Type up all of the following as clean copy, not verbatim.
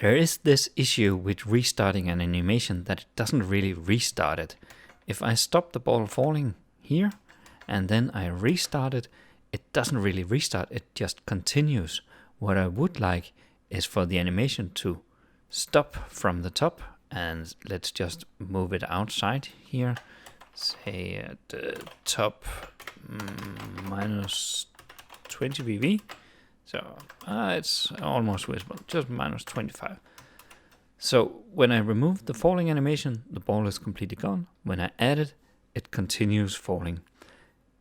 There is this issue with restarting an animation that it doesn't really restart it. If I stop the ball falling here and then I restart it, it doesn't really restart, it just continues. What I would like is for the animation to stop from the top, and let's just move it outside here. Say at the top minus 20 VV. So it's almost visible, just minus 25. So when I remove the falling animation, the ball is completely gone. When I add it, it continues falling.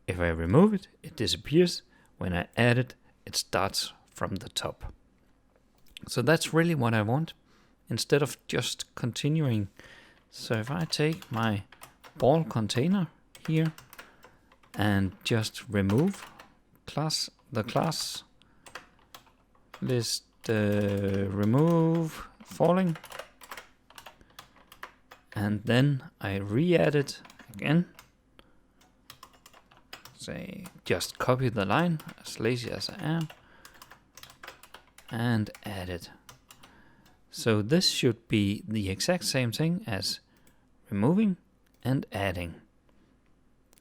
If I remove it, it disappears. When I add it, it starts from the top. So that's really what I want, instead of just continuing. So if I take my ball container here and just remove the class list, remove falling, and then I re-add it again. Say just copy the line, as lazy as I am, and add it. So this should be the exact same thing as removing and adding.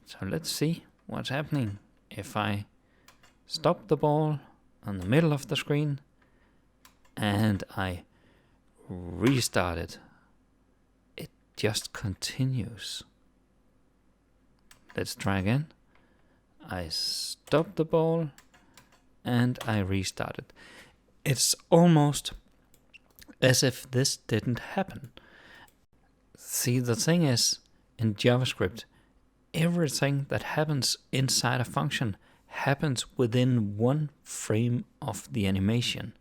So let's see what's happening if I stop the ball on the middle of the screen and I restart it. It just continues. Let's try again. I stop the ball and I restart it. It's almost as if this didn't happen. See, the thing is, in JavaScript, everything that happens inside a function happens within one frame of the animation.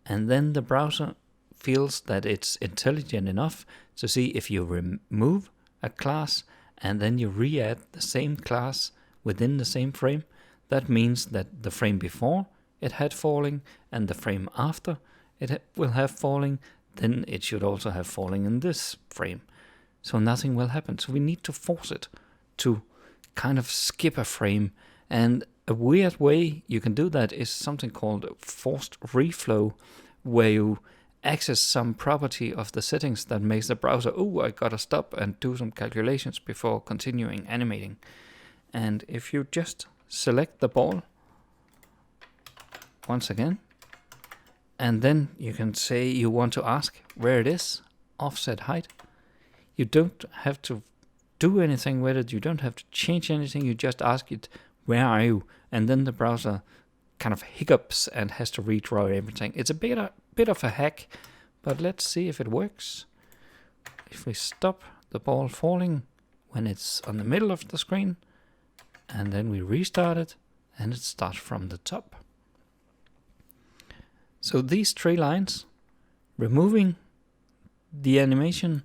And then the browser feels that it's intelligent enough to see if you remove a class and then you re-add the same class within the same frame, that means that the frame before it had falling and the frame after it will have falling, then it should also have falling in this frame. So nothing will happen. So we need to force it to kind of skip a frame. And a weird way you can do that is something called forced reflow, where you access some property of the settings that makes the browser, oh, I gotta stop and do some calculations before continuing animating. And if you just select the ball once again, and then you can say you want to ask where it is, offset height. You don't have to do anything with it. You don't have to change anything. You just ask it, where are you? And then the browser kind of hiccups and has to redraw everything. It's a bit of a hack, but let's see if it works. If we stop the ball falling when it's on the middle of the screen, and then we restart it, and it starts from the top. So these three lines, removing the animation,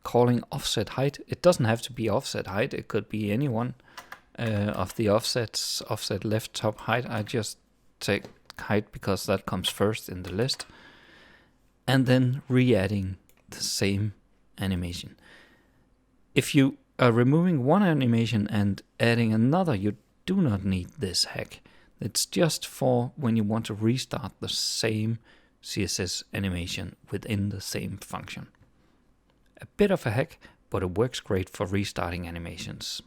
calling offset height. It doesn't have to be offset height. It could be any one of the offsets, offset left, top, height. I just take height because that comes first in the list. And then re-adding the same animation. If you are removing one animation and adding another, you do not need this hack. It's just for when you want to restart the same CSS animation within the same function. A bit of a hack, but it works great for restarting animations.